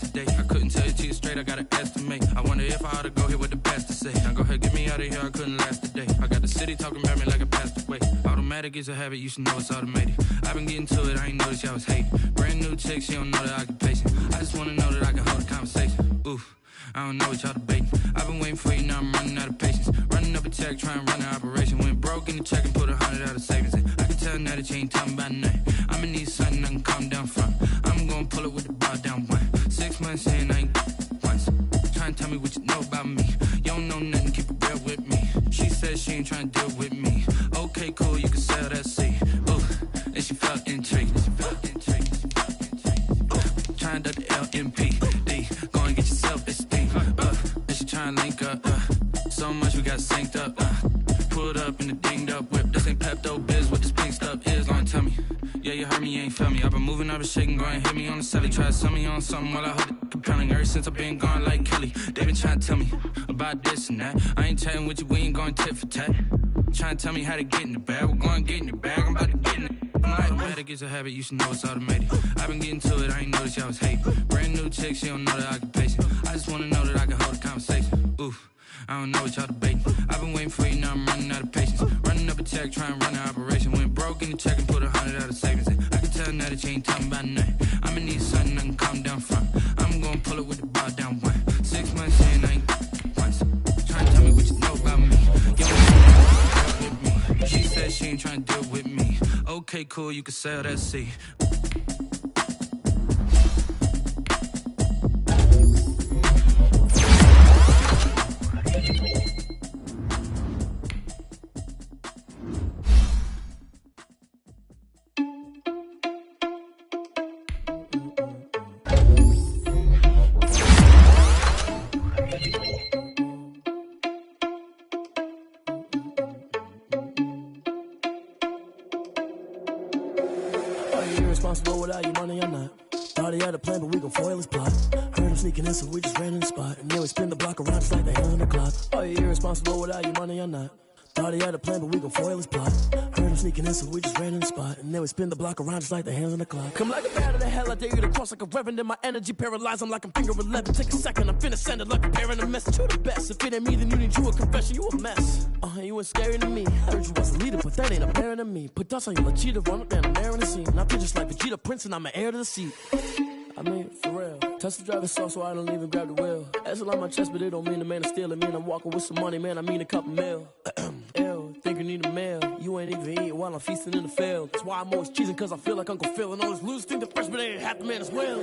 today. I couldn't tell you to you straight, I gotta estimate. I wonder if I ought to go here with the best to say. Now go ahead, get me out of here, I couldn't last today. I got the city talking about me like I passed away. Automatic is a habit, you should know it's automated. I've been getting to it, I ain't noticed y'all was hating. Brand new chick, she don't know the occupation. I just wanna know that I can hold a conversation. Oof, I don't know what y'all debating. I've been waiting for you, now I'm running out of patience. Running up a check, trying to run an operation. Went broke in the check and put 100 out of savings in. I can tell now that you ain't talking about nothing. I'ma need something I can calm down from. I'm gonna pull it with the bar down one. 6 months in, I ain't once. Trying to tell me what you know about me. You don't know nothing, keep it real with me. She said she ain't trying to deal with me. Okay, cool, you can sell that seat. Ooh, and she felt intrigued. Trying to duck the LMPD. Go and get your self-esteem. And she trying to link up. So much we got synced up. Pulled up in the dinged up whip. This ain't Pepto-Biz, what this pink stuff is. Long tell me. Yeah, you heard me, you ain't felt me. I've been moving, I've been shaking, go and hit me on the celly. Try to sell me on something while I hold it compelling. Ever since I've been gone like Kelly, they been trying to tell me about this and that. I ain't chatting with you, we ain't going tit for tat. Trying to tell me how to get in the bag. We're going to get in the bag, I'm about to get in it. Automatic is a habit, you should know it's automated. I've been getting to it, I ain't noticed y'all was hating. Brand new chick, she don't know the occupation. I just wanna know that I can hold a conversation. Oof, I don't know what y'all debating. I've been waiting for you, now I'm running out of patience. Running up a check, trying to run an operation. Went broke in the check and put 100 out of savings in. I can tell now that you ain't talking about nothing. I'ma need something I can calm down from. I'm gonna pull it with the bar down one. 6 months in, I ain't once. Trying to tell me what you know about me. You don't know with me. She said she ain't trying to deal with me. Okay, cool, you can sell that seat. Irresponsible without your money or not. Thought he had a plan, but we gon' foil his plot. Heard him sneaking in, so we just ran in the spot. And then we spin the block around just like the hands on the clock. Are you irresponsible without your money or not? Thought he had a plan, but we gon' foil his plot. Heard him sneaking in, so we just ran in the spot. And then we spin the block around just like the hands on the clock. Come like a bat of the hell, I dare you to cross like a reverend. In my energy paralyzed, I'm like I'm finger 11. Take a second, I'm finna send it like a bearing a message. You the best, if it ain't me, then you need you a confession. You a mess, you ain't scary to me. Heard you was a leader, but that ain't apparent to me. Put dust on you, Cheetah, run up down the air in the scene. I feel just like Vegeta Prince, and I'm an heir to the seat. I mean, for real. Touch the driver's sauce so I don't even grab the wheel. That's on my chest, but it don't mean the man is stealing. Mean I'm walking with some money, man, I mean a couple mil. Ew, think you need a meal. You ain't even eating while I'm feasting in the field. That's why I'm always cheesing, cause I feel like Uncle Phil. And all those losers think the freshman ain't half the man as well.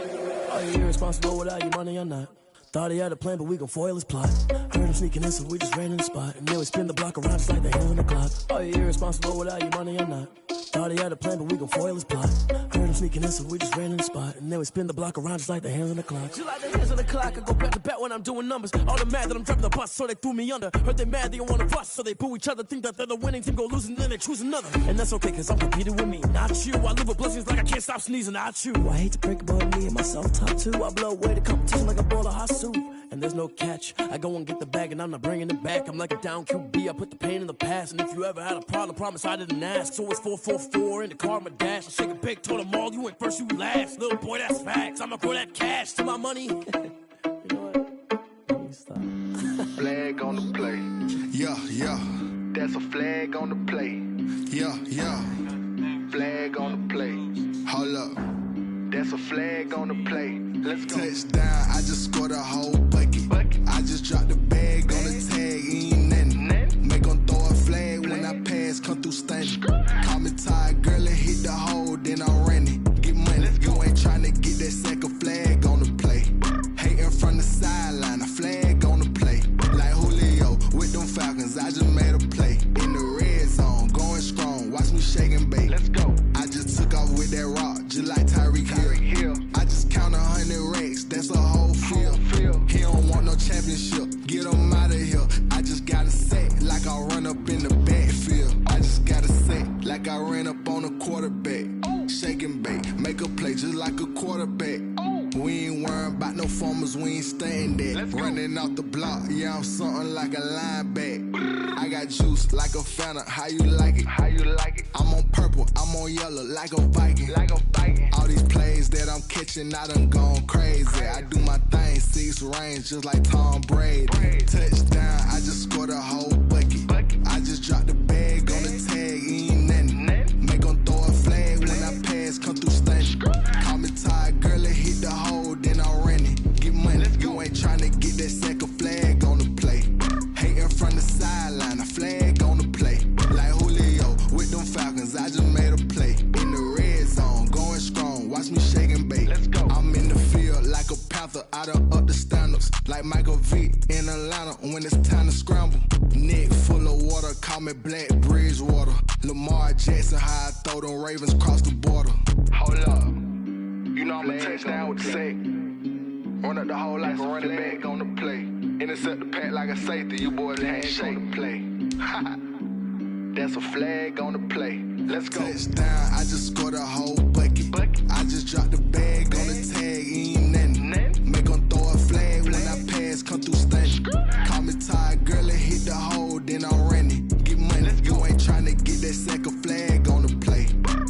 Are you irresponsible without your money or not? Thought he had a plan, but we gon' foil his plot. Heard him sneaking in, so we just ran in the spot. And then we spin the block around just like the hands on the clock. Are you irresponsible without your money or not? Thought he had a plan, but we gon' foil his plot. Heard him sneaking in, so we just ran in the spot. And then we spin the block around just like the hands on the clock. Just like the hands on the clock, I go back to back when I'm doing numbers. All the mad that I'm driving the bus, so they threw me under. Heard they mad, they don't wanna bust, so they boo each other. Think that they're the winning team, go losing, then they choose another. And that's okay, cause I'm competing with me, not you. I live with blessings like I can't stop sneezing, not you. I hate to break it, but me and myself top two. I blow away the competition like a bowl of hot soup. And there's no catch, I go and get the bag and I'm not bringing it back. I'm like a down QB, I put the pain in the past. And if you ever had a problem, promise I didn't ask. So it's 444 in the car, my dash. I shake a big, told them all, you ain't first, you last. Little boy, that's facts, I'ma throw that cash to my money. You know what? Let me stop. Flag on the play. Yeah, yeah. That's a flag on the play. Yeah, yeah. Flag on the play. Hold up. That's a flag on the play. Let's go. Touchdown, I just scored a whole bucket. I just dropped the bag on the tag, ain't nothing. Make 'em throw a flag when I pass, come through stunning. Call me tired, girl, and hit the hole, then I'm running. Get money, you ain't tryna get that second flag on the play. Hating from the sideline, a flag on the play. Like Julio with them Falcons, I just made a play. In the red zone, going strong, watch me shake and bake. Let's go. I just took off with that rock, just like Tyreek Hill. I just count 100 racks, that's a whole field. He don't want no championship, get him out of here. I just gotta say, like I run up in the backfield. I just gotta say, like I ran up on a quarterback. Shake no formers, we ain't staying there. Running off the block, yeah, I'm something like a linebacker. I got juice like a Fanta, how you like it? How you like it? I'm on purple, I'm on yellow, like a Viking. Like a Viking. All these plays that I'm catching, I done gone crazy. I do my thing, 6 range, just like Tom Brady. Touchdown, I just scored a whole bucket. I just dropped the bag on the tag, ain't nothing. Make 'em throw a flag when I pass, come through stunning. Call me tired, girl, it hit the hole, then I'm running. Get money, you ain't tryna get that second flag on the play. Hating from the sideline, a flag on the play. Like Julio with them Falcons, I just made a play. In the red zone, going strong, watch me shake and bake. I'm in the field like a panther, I done up the standards. Like Michael Vick in Atlanta when it's time to scramble. Neck full of water, call me Black Bridgewater. Lamar Jackson, how I throw them Ravens across the border. Hold up, you know I'm a touchdown with the sack. Run up the whole life, running back on the play. Intercept the pack like a safety, you boys handshake on the play. That's a flag on the play. Let's go. Touchdown, I just scored a whole bucket. I just dropped the bag on the tag, ain't nothing. Make 'em throw a flag when I pass, come through stunning. Call me tired, girl, it hit the hole, then I'm running. Get money, you ain't tryna get that second flag on the play.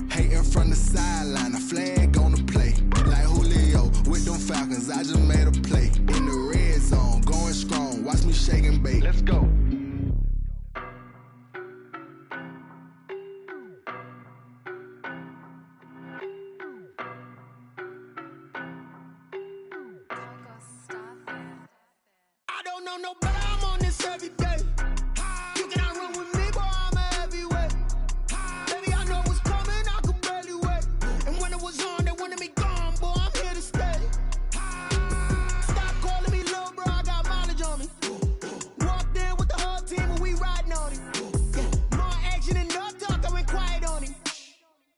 Hating from the sideline, a flag on the play. Like Julio with them Falcons, I just made a play. In the red zone, going strong, watch me shake and bake. Let's go. I don't know no better, I'm on this every day. You cannot run with me, boy, I'm a heavyweight. Baby, I know what's coming, I could barely wait. And when it was on, they wanted me gone, boy, I'm here to stay. Stop calling me little bro, I got mileage on me. Walked in with the whole team and we riding on it. More action and no talk, I went quiet on him.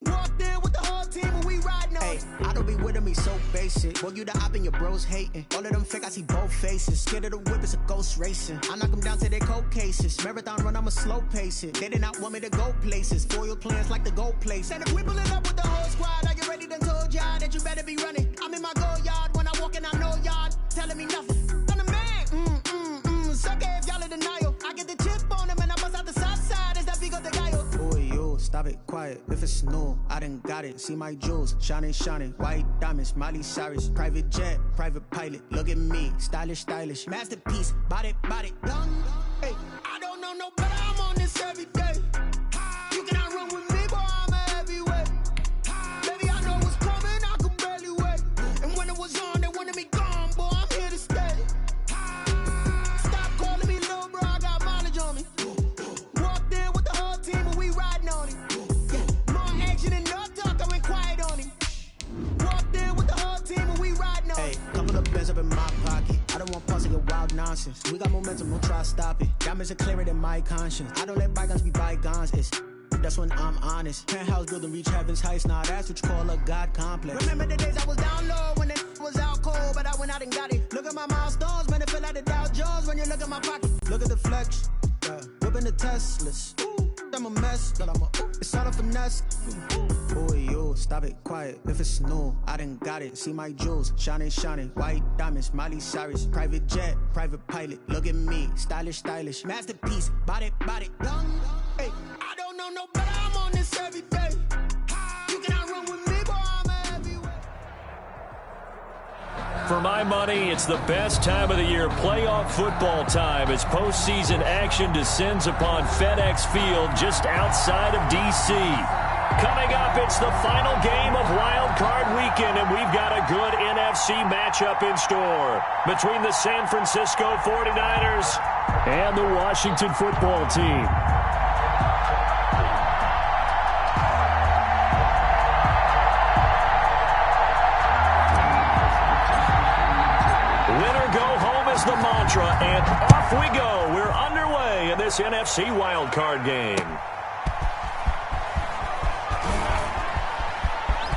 Walked in with the whole team and we riding on it. I don't be with him, he's so basic. Boy, you the op and your bros hating. All of them fake, I see both faces. Scared of the whip, it's a ghost racing. I knock them down to their cold cases. Marathon run, I'ma slow pace it. They did not want me to go places. Foil plans like the gold place. And if we pulling up with the whole squad, are you ready? Done told y'all that you better be running. I'm in my go yard when I walk in, I know y'all telling me nothing. I'm the man, sucker if y'all in denial. I get the chip on him and I bust out the south side. Is that Vigo the guy? Boy, yo, stop it, quiet. If it's new, I done got it. See my jewels, shining, shining. White diamonds, Miley Cyrus. Private jet, private pilot. Look at me, stylish, stylish. Masterpiece, body, done. Hey, I don't know no better, I'm on this every day. You cannot run with me, boy, I'm a heavyweight. Baby, I know what's coming, I could barely wait. And when it was on, they wanted me gone, boy, I'm here to stay. Stop calling me little bro, I got mileage on me. Walked in with the whole team and we riding on it. More action and no talk, I went quiet on him. Walked in with the whole team and we riding on it. Hey, couple of bands up in my pocket. I don't want parts of your wild nonsense. We got momentum, don't try to stop it. Diamonds are clearer than my conscience. I don't let bygones be bygones. That's when I'm honest. Penthouse building, reach heaven's heights. Nah, that's what you call a God complex. Remember the days I was down low when it was out cold, but I went out and got it. Look at my milestones, man, it feel like the Dow Jones when you look at my pocket. Look at the flex, whipping the Teslas. I'm a mess, but it's all a finesse. Boy, yo, stop it, quiet. If it's new, I done got it. See my jewels, shining, shining. White diamonds, Miley Cyrus. Private jet, private pilot. Look at me, stylish, stylish. Masterpiece, body, done. Hey, I don't know no better, I'm on this every day. You cannot run with me, boy, I'm a heavyweight. For my money, it's the best time of the year, playoff football time, as postseason action descends upon FedEx Field just outside of D.C. Coming up, it's the final game of Wild Card Weekend, and we've got a good NFC matchup in store between the San Francisco 49ers and the Washington football team. The mantra, and off we go. We're underway in this NFC wildcard game.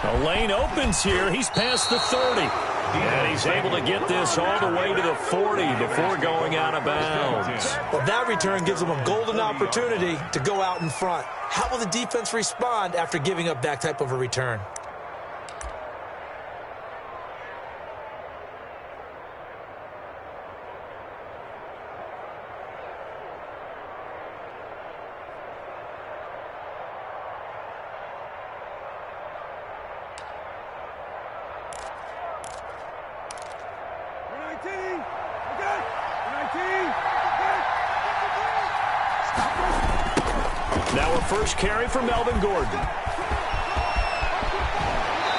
The lane opens here. He's past the 30. And he's able to get this all the way to the 40 before going out of bounds. Well, that return gives him a golden opportunity to go out in front. How will the defense respond after giving up that type of a return? Now a first carry for Melvin Gordon.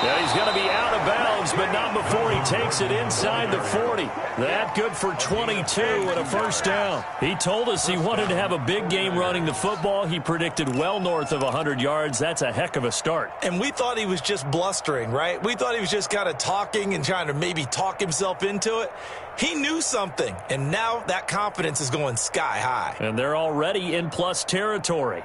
Yeah, he's going to be out of bounds, but not before he takes it inside the 40. That good for 22 and a first down. He told us he wanted to have a big game running the football. He predicted well north of 100 yards. That's a heck of a start. And we thought he was just blustering, right? We thought he was just kind of talking and trying to maybe talk himself into it. He knew something, and now that confidence is going sky high. And they're already in plus territory.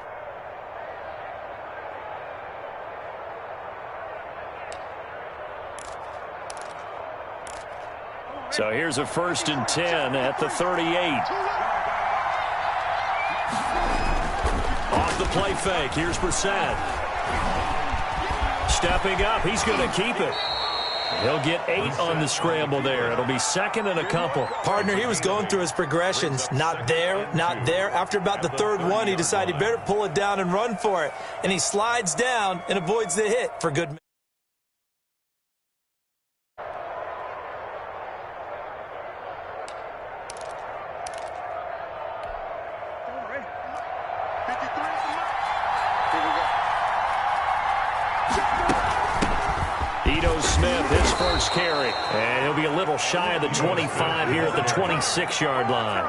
So here's a 1st and 10 at the 38. Off the play fake. Here's Brissett. Stepping up. He's going to keep it. He'll get 8 on the scramble there. It'll be 2nd and a couple. Partner, he was going through his progressions. Not there, not there. After about the 3rd one, he decided he better pull it down and run for it. And he slides down and avoids the hit for good. His first carry, and he'll be a little shy of the 25 here at the 26-yard line.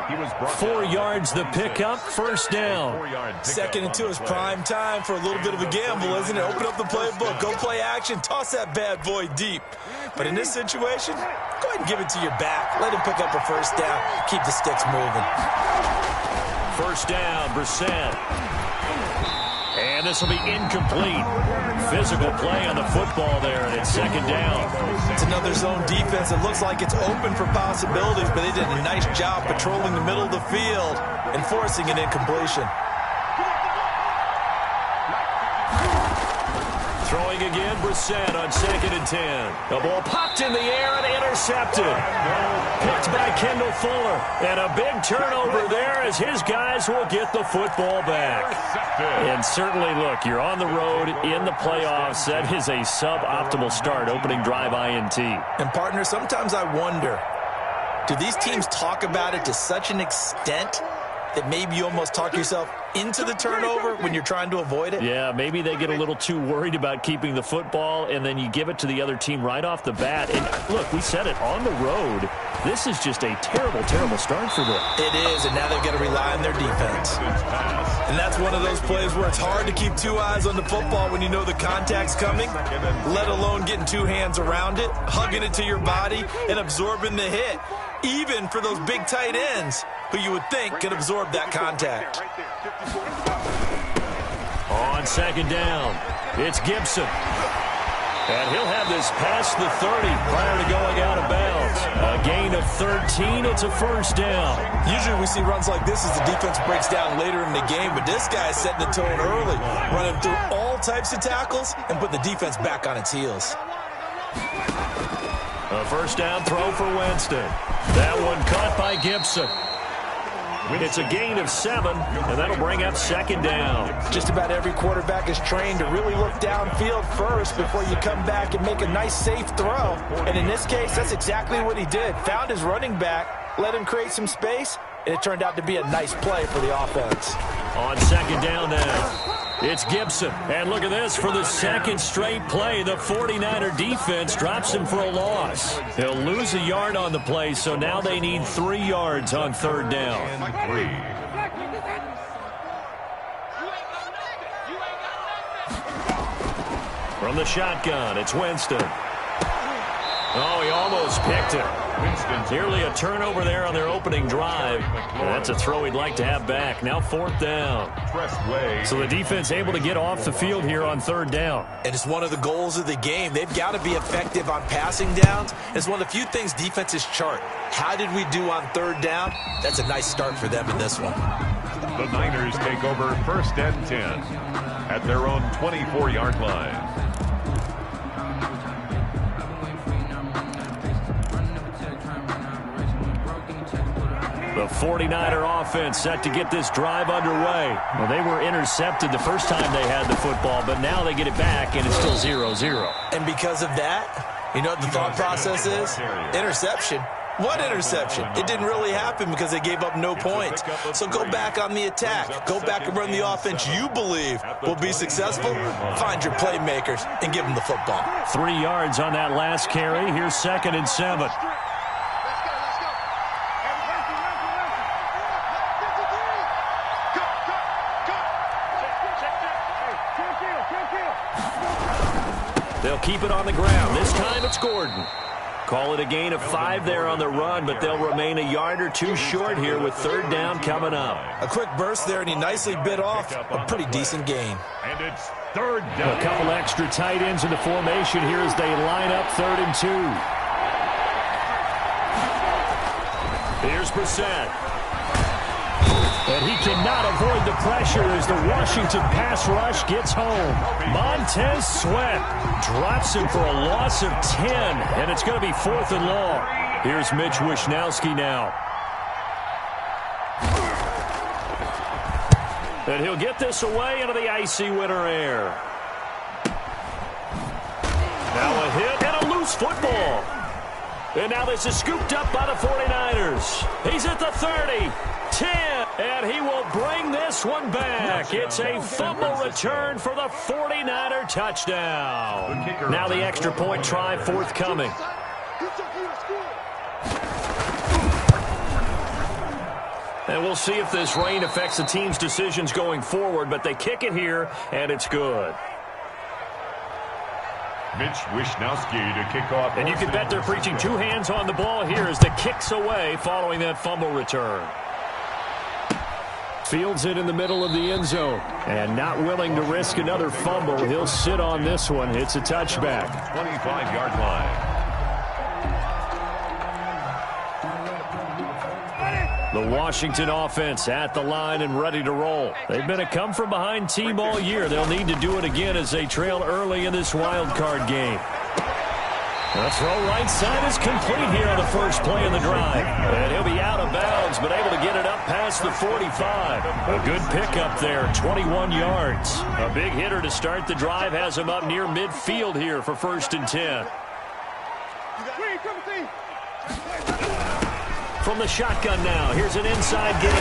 4 yards the pickup, first down. 2nd and 2 is prime time for a little bit of a gamble, isn't it? Open up the playbook, go play action, toss that bad boy deep. But in this situation, go ahead and give it to your back. Let him pick up a first down, keep the sticks moving. First down, Brissett. And this will be incomplete. Physical play on the football there, and it's 2nd down. It's another zone defense. It looks like it's open for possibilities, but they did a nice job patrolling the middle of the field and forcing an incompletion. Throwing again, Brissett on 2nd and 10. The ball popped in the air and intercepted. Picked by Kendall Fuller. And a big turnover there as his guys will get the football back. And certainly, look, you're on the road in the playoffs. That is a suboptimal start, opening drive INT. And, partner, sometimes I wonder, do these teams talk about it to such an extent that maybe you almost talk yourself into the turnover when you're trying to avoid it? Yeah, maybe they get a little too worried about keeping the football, and then you give it to the other team right off the bat. And look, we said it, on the road, this is just a terrible, terrible start for them. It is, and now they've got to rely on their defense. And that's one of those plays where it's hard to keep 2 eyes on the football when you know the contact's coming, let alone getting 2 hands around it, hugging it to your body, and absorbing the hit, even for those big tight ends who you would think could absorb that contact. On 2nd down, it's Gibson. And he'll have this past the 30 prior to going out of bounds. A gain of 13, it's a first down. Usually we see runs like this as the defense breaks down later in the game, but this guy's setting the tone early, running through all types of tackles and put the defense back on its heels. A first down throw for Winston. That one caught by Gibson. It's a gain of 7, and that'll bring up 2nd down. Just about every quarterback is trained to really look downfield first before you come back and make a nice, safe throw. And in this case, that's exactly what he did. Found his running back, let him create some space, and it turned out to be a nice play for the offense. On 2nd down now, it's Gibson. And look at this, for the 2nd straight play, the 49er defense drops him for a loss. They'll lose a yard on the play, so now they need 3 yards on 3rd down. From the shotgun, it's Winston. Oh, he almost picked it. Nearly a turnover there on their opening drive. And that's a throw he'd like to have back. Now 4th down. So the defense able to get off the field here on 3rd down. And it's one of the goals of the game. They've got to be effective on passing downs. It's one of the few things defenses chart. How did we do on 3rd down? That's a nice start for them in this one. The Niners take over 1st and 10 at their own 24-yard line. The 49er offense set to get this drive underway. Well, they were intercepted the first time they had the football, but now they get it back, and it's still 0-0. And because of that, you know what the thought process is? Interception. What interception? It didn't really happen because they gave up no points. So go back on the attack. Go back and run the offense you believe will be successful. Find your playmakers and give them the football. 3 yards on that last carry. Here's 2nd and 7. They'll keep it on the ground. This time it's Gordon. Call it a gain of 5 there on the run, but they'll remain a yard or 2 short here with 3rd down coming up. A quick burst there, and he nicely bit off a pretty decent gain. And it's 3rd down. A couple extra tight ends in the formation here as they line up 3rd and 2. Here's Brissett. And he cannot avoid the pressure as the Washington pass rush gets home. Montez Sweat drops him for a loss of 10, and it's going to be 4th and long. Here's Mitch Wishnowski now. And he'll get this away into the icy winter air. Now a hit and a loose football. And now this is scooped up by the 49ers. He's at the 30. 10, and he will bring this one back. It's a fumble return for the 49er touchdown. Now the extra point try forthcoming. And we'll see if this rain affects the team's decisions going forward, but they kick it here, and it's good. Mitch Wishnowski to kick off. And you can bet they're preaching 2 hands on the ball here as the kick's away following that fumble return. Fields it in the middle of the end zone. And not willing to risk another fumble. He'll sit on this one. It's a touchback. 25-yard line. The Washington offense at the line and ready to roll. They've been a come-from-behind team all year. They'll need to do it again as they trail early in this wild card game. The throw right side is complete here on the first play of the drive. And he'll be out of bounds, but able to get it up past the 45. A good pickup there, 21 yards. A big hitter to start the drive has him up near midfield here for 1st and 10. From the shotgun now, here's an inside give.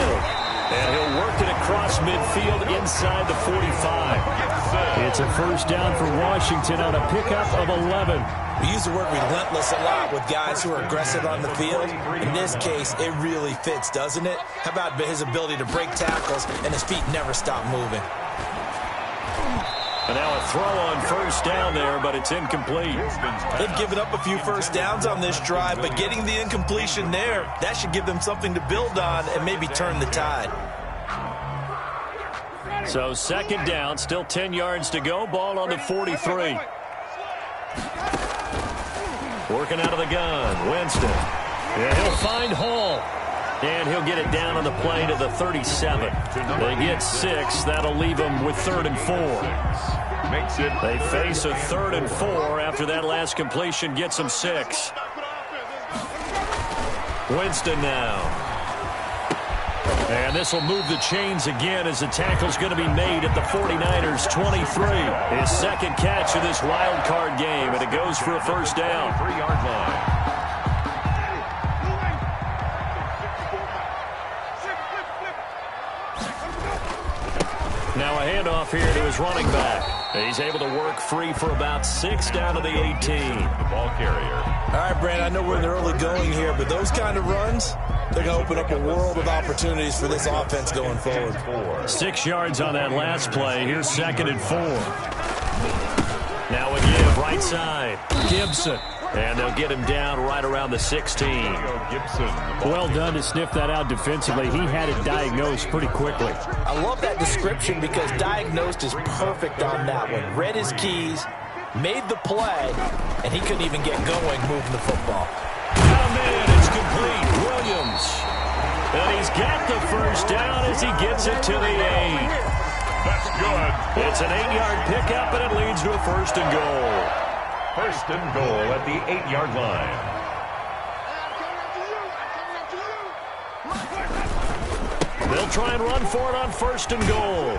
And he'll work it across midfield inside the 45. It's a 1st down for Washington on a pickup of 11. We use the word relentless a lot with guys who are aggressive on the field. In this case, it really fits, doesn't it? How about his ability to break tackles and his feet never stop moving? And now a throw on 1st down there, but it's incomplete. They've given up a few 1st downs on this drive, but getting the incompletion there, that should give them something to build on and maybe turn the tide. So 2nd down, still 10 yards to go. Ball on the 43. Working out of the gun, Winston. Yeah, he'll find Hall. And he'll get it down on the play to the 37. They get 6. That'll leave them with 3rd and 4. They face a 3rd and 4 after that last completion gets them 6. Winston now. And this will move the chains again as the tackle's going to be made at the 49ers' 23. His 2nd catch of this wild card game, and it goes for a 1st down. 3-yard line. Now a handoff here to his running back. He's able to work free for about 6 down to the 18. The ball carrier. All right, Brand, I know we're in the early going here, but those kind of runs, they're going to open up a world of opportunities for this offense going forward. 6 yards on that last play. Here's 2nd and 4. Now a give right side. Gibson. And they'll get him down right around the 16. Well done to sniff that out defensively. He had it diagnosed pretty quickly. I love that description because diagnosed is perfect on that one. Read his keys, made the play, and he couldn't even get going moving the football. Got him in. It's complete. Williams. And he's got the 1st down as he gets it to the 8. That's good. It's an 8-yard pickup, and it leads to a 1st and goal. 1st and goal at the 8-yard line. They'll try and run for it on 1st and goal.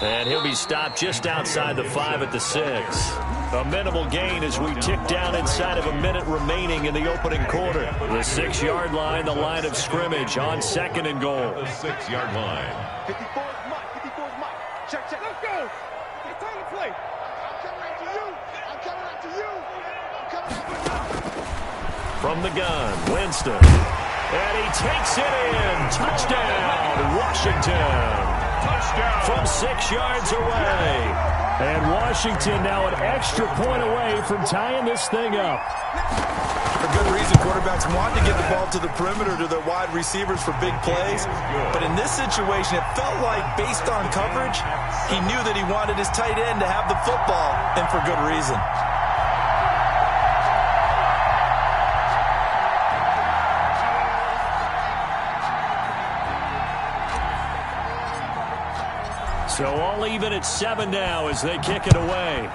And he'll be stopped just outside the 5 at the 6. A minimal gain as we tick down inside of a minute remaining in the opening quarter. The 6-yard line, the line of scrimmage on 2nd and goal. The 6-yard line. 54 is Mike. 54 is Mike. Check. Let's go. It's time to play. I'm coming after you. I'm coming after you. I'm coming after you. From the gun, Winston. And he takes it in. Touchdown, Washington. Touchdown. From 6 yards away. And Washington now an extra point away from tying this thing up. For good reason, quarterbacks want to get the ball to the perimeter to their wide receivers for big plays. But in this situation, it felt like, based on coverage, he knew that he wanted his tight end to have the football, and for good reason. So all even at 7 now as they kick it away.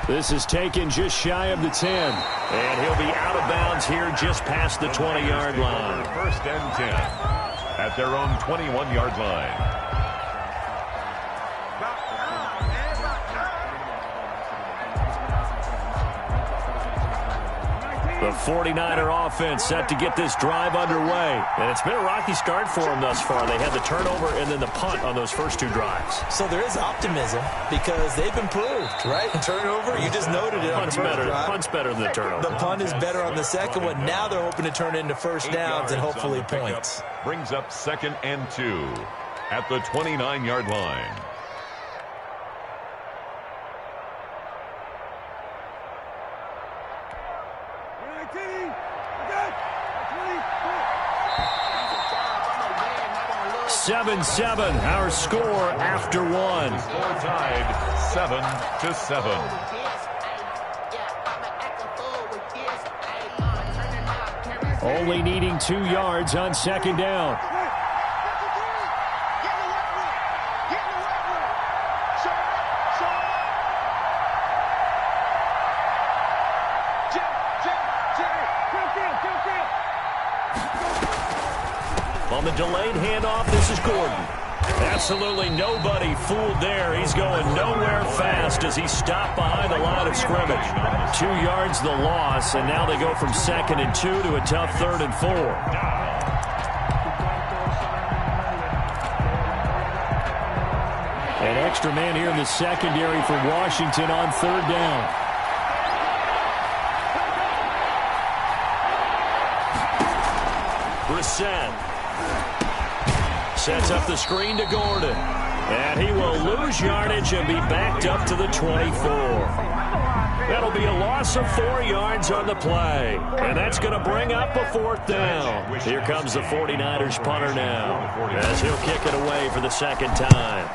This is taken just shy of the 10. And he'll be out of bounds here just past the 20-yard line. First and 10 at their own 21-yard line. The 49er offense set to get this drive underway. And it's been a rocky start for them thus far. They had the turnover and then the punt on those first 2 drives. So there is optimism because they've improved, right? Turnover, you just noted it on the first drive. Punt's better than the turnover. The punt is better on the second one. Now they're hoping to turn it into first downs and hopefully points. Brings up 2nd and 2 at the 29-yard line. Seven, our score after 1. Score tied 7-7. Only needing 2 yards on 2nd down. On the delayed handoff, this is Gordon. Absolutely nobody fooled there. He's going nowhere fast as he's stopped behind the line of scrimmage. 2 yards the loss, and now they go from 2nd and 2 to a tough 3rd and 4. An extra man here in the secondary for Washington on 3rd down. Brissett sets up the screen to Gordon. And he will lose yardage and be backed up to the 24. That'll be a loss of 4 yards on the play. And that's going to bring up a 4th down. Here comes the 49ers punter now as he'll kick it away for the 2nd time.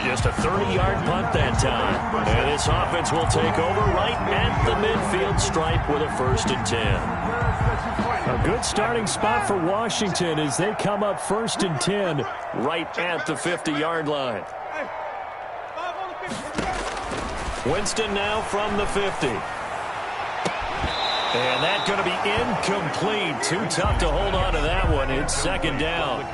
Just a 30-yard punt that time. And this offense will take over right at the midfield stripe with a 1st and 10. A good starting spot for Washington as they come up 1st and 10 right at the 50-yard line. Winston now from the 50. And that's going to be incomplete. Too tough to hold on to that one. It's 2nd down.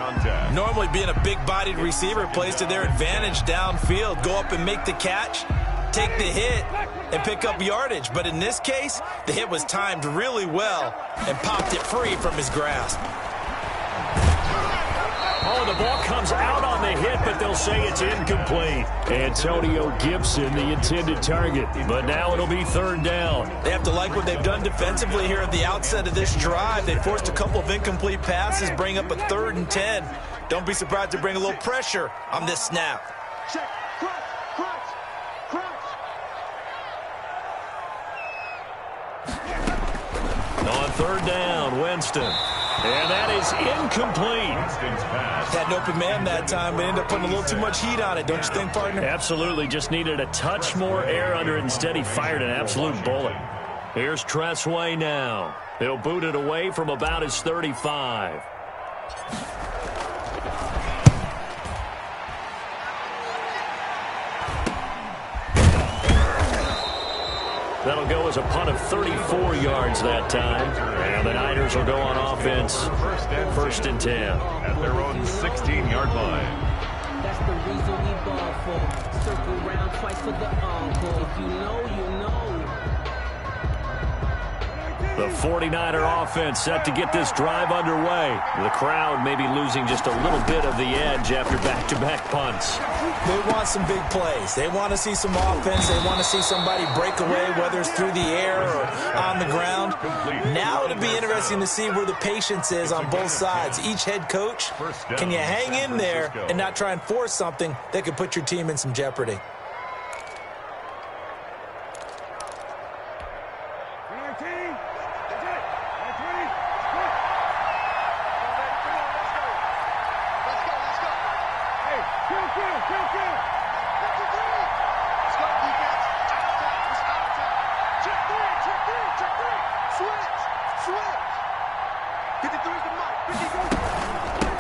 Normally being a big-bodied receiver plays to their advantage downfield. Go up and make the catch, take the hit, and pick up yardage. But in this case, the hit was timed really well and popped it free from his grasp. Oh, the ball comes out on the hit, but they'll say it's incomplete. Antonio Gibson, the intended target. But now it'll be 3rd down. They have to like what they've done defensively here at the outset of this drive. They forced a couple of incomplete passes, bring up a 3rd and 10. Don't be surprised to bring a little pressure on this snap. Check. Crunch. On 3rd down, Winston. And that is incomplete. Had an open man that time, but ended up putting a little too much heat on it, don't you think, partner? Absolutely. Just needed a touch more air under it. Instead, he fired an absolute bullet. Here's Tressway now. He'll boot it away from about his 35. That'll go as a punt of 34 yards that time. And the Niners will go on offense first and 10. At their own 16-yard line. That's the reason we ball for. Circle round twice for the encore. If you know, you know. The 49er offense set to get this drive underway. The crowd may be losing just a little bit of the edge after back-to-back punts. They want some big plays. They want to see some offense. They want to see somebody break away, whether it's through the air or on the ground. Now it'll be interesting to see where the patience is on both sides. Each head coach, can you hang in there and not try and force something that could put your team in some jeopardy?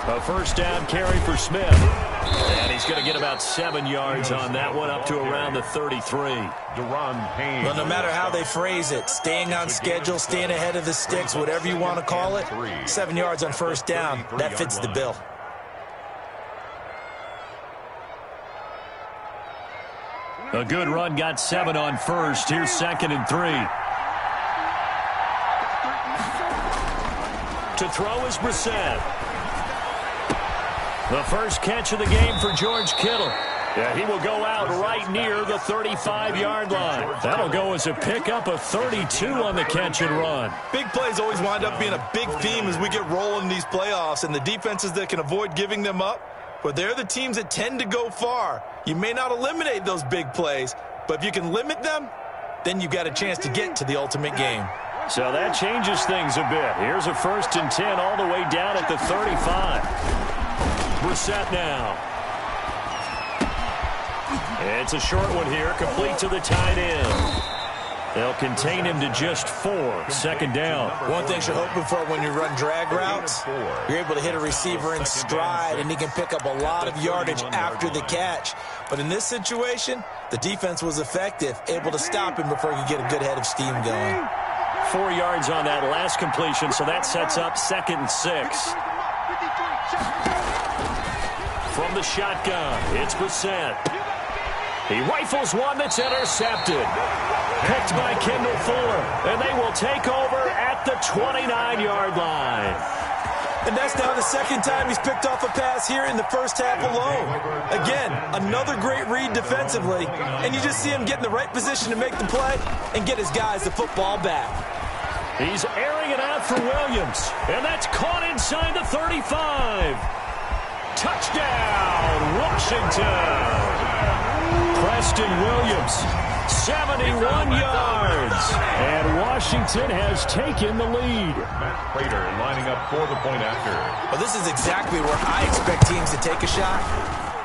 A first down carry for Smith. And he's going to get about 7 yards on that one, up to around the 33. Well, no matter how they phrase it, staying on schedule, staying ahead of the sticks, whatever you want to call it, 7 yards on first down, that fits the bill. A good run got 7 on first. Here's 2nd and 3. To throw is Brissett. The first catch of the game for George Kittle. Yeah, he will go out right near the 35-yard line. That'll go as a pickup of 32 on the catch and run. Big plays always wind up being a big theme as we get rolling in these playoffs, and the defenses that can avoid giving them up, but they're the teams that tend to go far. You may not eliminate those big plays, but if you can limit them, then you've got a chance to get to the ultimate game. So that changes things a bit. Here's a 1st and 10 all the way down at the 35. Brissett now. It's a short one here, complete to the tight end. They'll contain him to just 4. 2nd down. One thing you're hoping for when you run drag routes, you're able to hit a receiver in stride, and he can pick up a lot of yardage after the catch. But in this situation, the defense was effective, able to stop him before he could get a good head of steam going. 4 yards on that last completion, so that sets up 2nd and 6. From the shotgun, it's Brissett. He rifles one that's intercepted. Picked by Kendall Fuller, and they will take over at the 29-yard line. And that's now the 2nd time he's picked off a pass here in the first half alone. Again, another great read defensively, and you just see him get in the right position to make the play and get his guys the football back. He's airing it out for Williams, and that's caught inside the 35. Touchdown, Washington. Preston Williams, 71 yards, and Washington has taken the lead. Matt Prater lining up for the point after. Well, this is exactly where I expect teams to take a shot.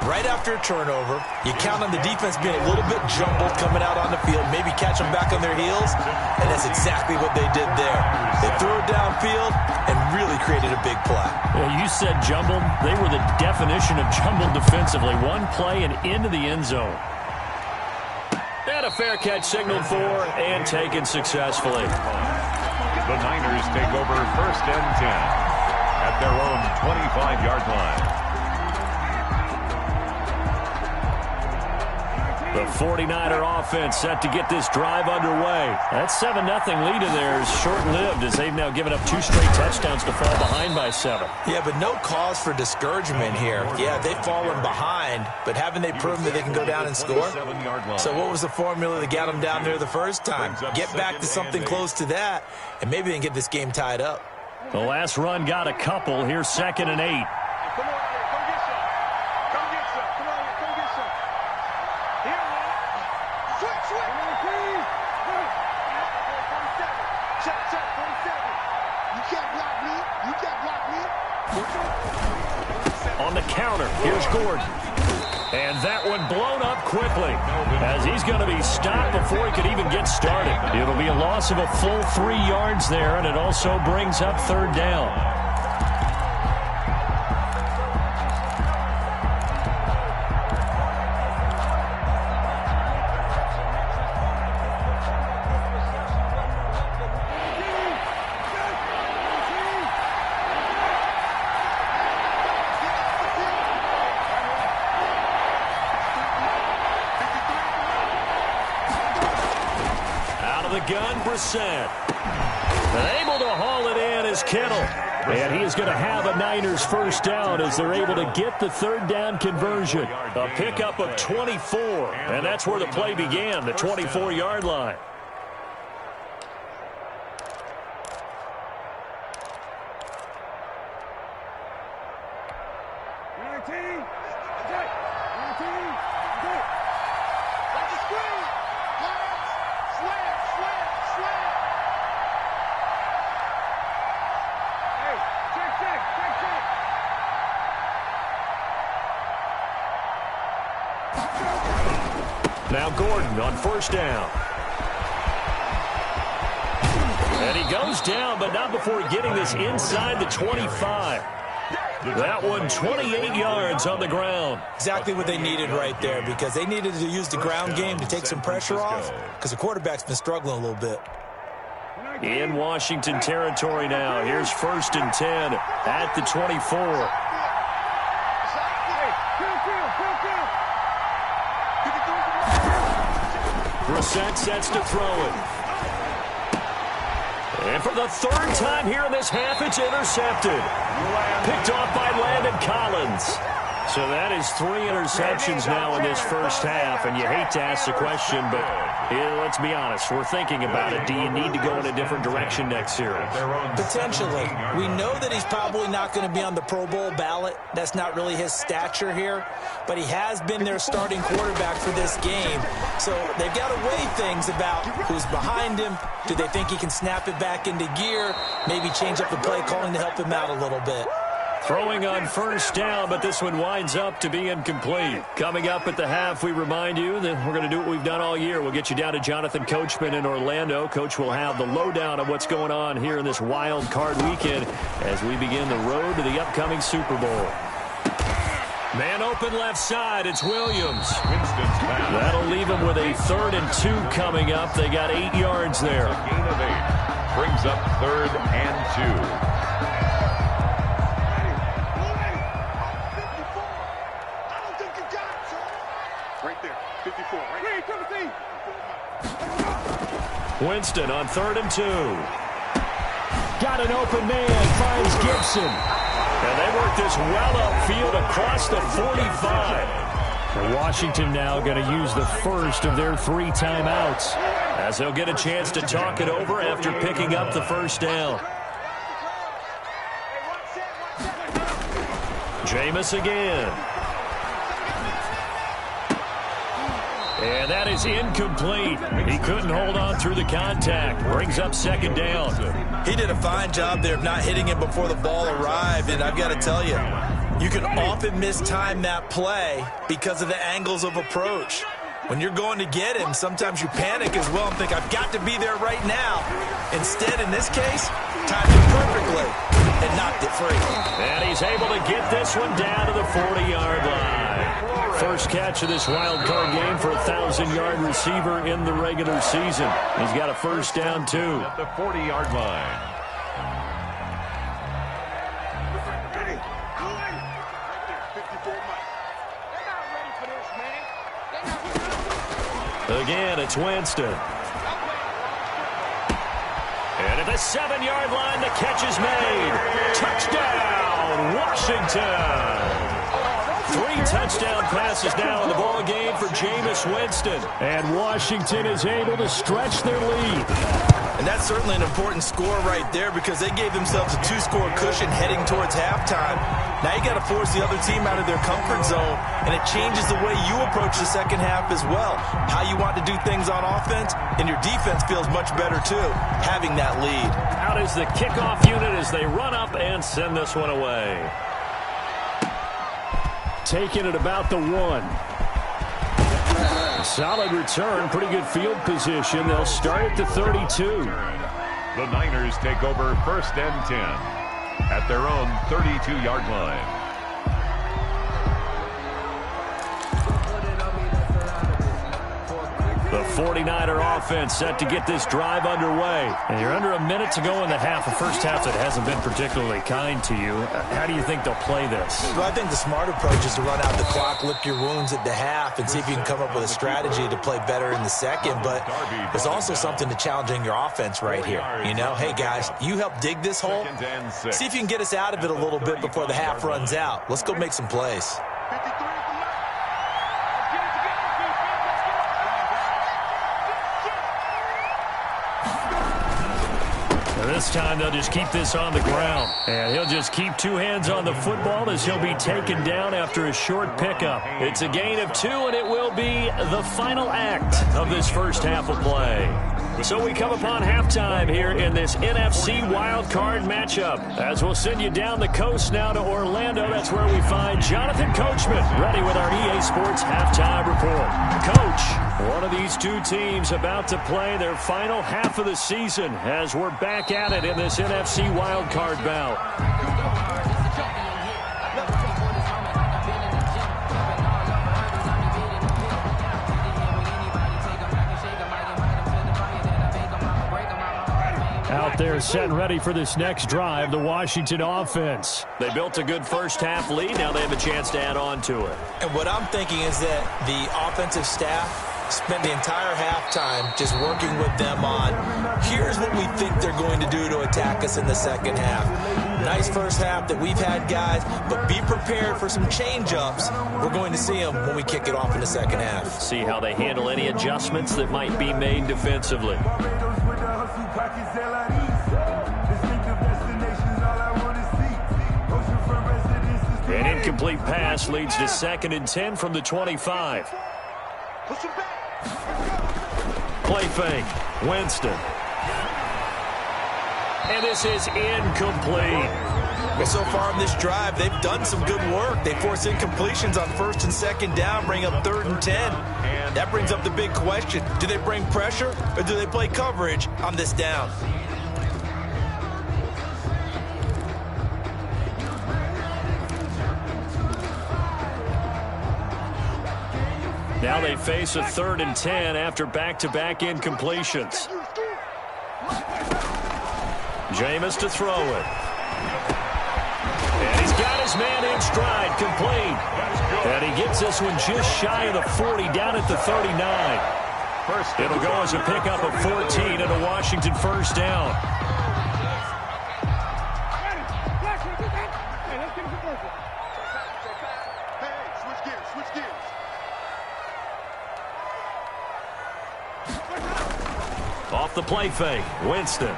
Right after a turnover, you count on the defense being a little bit jumbled coming out on the field, maybe catch them back on their heels, and that's exactly what they did there. They threw it downfield and really created a big play. Well, you said jumbled. They were the definition of jumbled defensively. One play and into the end zone. And a fair catch signaled for and taken successfully. The Niners take over 1st and 10 at their own 25-yard line. The 49er offense set to get this drive underway. That 7-0 lead of theirs short-lived as they've now given up 2 straight touchdowns to fall behind by 7. Yeah, but no cause for discouragement here. Yeah, they've fallen behind, but haven't they proven that they can go down and score? So what was the formula that got them down there the first time? Get back to something close to that, and maybe they can get this game tied up. The last run got a couple. Here's 2nd and 8. On the counter, here's Gordon. And that one blown up quickly as he's going to be stopped before he could even get started. It'll be a loss of a full 3 yards there, and it also brings up 3rd down. the gun, Brissett. And able to haul it in is Kittle. And he is going to have a Niners first down as they're able to get the third down conversion. A pickup of 24, and that's where the play began, the 24-yard line. Now Gordon on first down. And he goes down, but not before getting this inside the 25. That one 28 yards on the ground. Exactly what they needed right there, because they needed to use the ground game to take some pressure off, because the quarterback's been struggling a little bit. In Washington territory now. Here's 1st and 10 at the 24. Brissett sets to throw it. And for the third time here in this half, it's intercepted. Picked off by Landon Collins. So that is 3 interceptions now in this first half, and you hate to ask the question, but let's be honest, we're thinking about it. Do you need to go in a different direction next series? Potentially. We know that he's probably not going to be on the Pro Bowl ballot. That's not really his stature here, but he has been their starting quarterback for this game. So they've got to weigh things about who's behind him. Do they think he can snap it back into gear? Maybe change up the play calling to help him out a little bit. Throwing on first down, but this one winds up to be incomplete. Coming up at the half, we remind you that we're going to do what we've done all year. We'll get you down to Jonathan Coachman in Orlando. Coach will have the lowdown of what's going on here in this wild card weekend as we begin the road to the upcoming Super Bowl. Man open left side, it's Williams. That'll leave him with a 3rd and 2 coming up. They got 8 yards there. Gain of 8. Brings up 3rd and 2. Winston on 3rd and 2. Got an open man, finds Gibson. And they work this well upfield across the 45. And Washington now going to use the first of their 3 timeouts as they'll get a chance to talk it over after picking up the first down. Jameis again. And that is incomplete. He couldn't hold on through the contact. Brings up 2nd down. He did a fine job there of not hitting him before the ball arrived. And I've got to tell you, you can often mistime that play because of the angles of approach. When you're going to get him, sometimes you panic as well and think, I've got to be there right now. Instead, in this case, timed it perfectly and knocked it free. And he's able to get this one down to the 40-yard line. First catch of this wild card game for a 1,000-yard receiver in the regular season. He's got a first down, too. At the 40-yard line. Again, it's Winston. And at the 7-yard line, the catch is made. Touchdown, Washington. 3 touchdown passes now in the ball game for Jameis Winston. And Washington is able to stretch their lead. And that's certainly an important score right there because they gave themselves a 2-score cushion heading towards halftime. Now you got to force the other team out of their comfort zone, and it changes the way you approach the second half as well. How you want to do things on offense, and your defense feels much better too, having that lead. Out is the kickoff unit as they run up and send this one away. Taking it about the 1. Solid return, pretty good field position. They'll start at the 32. The Niners take over 1st and 10 at their own 32-yard line. The 49er offense set to get this drive underway. And you're under a minute to go in the half, a first half that hasn't been particularly kind to you. How do you think they'll play this? Well, I think the smart approach is to run out the clock, lick your wounds at the half, and see if you can come up with a strategy to play better in the second. But there's also something to challenging your offense right here. You know, hey, guys, you help dig this hole. See if you can get us out of it a little bit before the half runs out. Let's go make some plays. This time they'll just keep this on the ground. And he'll just keep two hands on the football as he'll be taken down after a short pickup. It's a gain of 2, and it will be the final act of this first half of play. So we come upon halftime here in this NFC Wild Card matchup. As we'll send you down the coast now to Orlando, that's where we find Jonathan Coachman ready with our EA Sports halftime report. Coach, one of these two teams about to play their final half of the season as we're back at it in this NFC Wild Card bout. Out there set and ready for this next drive, the Washington offense. They built a good first half lead. Now they have a chance to add on to it. And what I'm thinking is that the offensive staff spent the entire halftime just working with them on, here's what we think they're going to do to attack us in the second half. Nice first half that we've had, guys, but be prepared for some change-ups. We're going to see them when we kick it off in the second half. See how they handle any adjustments that might be made defensively. An incomplete pass leads to 2nd and 10 from the 25. Play fake. Winston. And this is incomplete. Well, so far in this drive, they've done some good work. They force incompletions on 1st and 2nd down, bring up 3rd and 10. That brings up the big question. Do they bring pressure or do they play coverage on this down? Now they face a 3rd and 10 after back-to-back incompletions. Jameis to throw it. And he's got his man in stride, complete. And he gets this one just shy of the 40, down at the 39. It'll go as a pickup of 14 and a Washington first down. Off the play fake, Winston.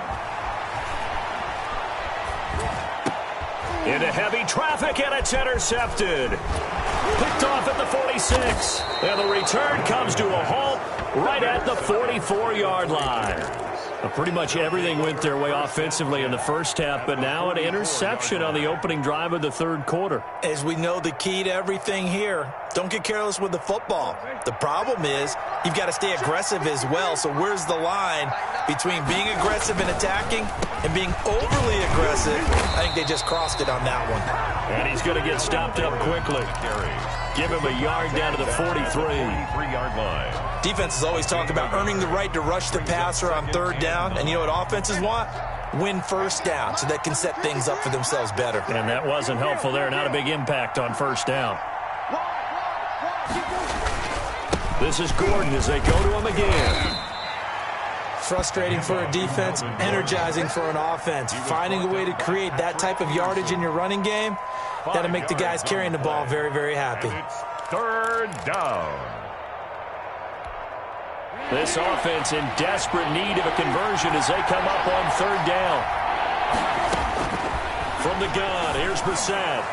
Into heavy traffic, and it's intercepted. Picked off at the 46. And the return comes to a halt right at the 44-yard line. Pretty much everything went their way offensively in the first half, but now an interception on the opening drive of the 3rd quarter. As we know, the key to everything here, don't get careless with the football. The problem is you've got to stay aggressive as well. So where's the line between being aggressive and attacking and being overly aggressive? I think they just crossed it on that one. And he's going to get stopped up quickly. Give him a yard down to the 43-yard line. Defenses always talk about earning the right to rush the passer on 3rd down. And you know what offenses want? Win first down so they can set things up for themselves better. And that wasn't helpful there. Not a big impact on first down. This is Gordon as they go to him again. Frustrating for a defense, energizing for an offense. Finding a way to create that type of yardage in your running game, that'll make the guys carrying the ball very, very happy. 3rd down. This offense in desperate need of a conversion as they come up on 3rd down. From the gun, here's Brissett.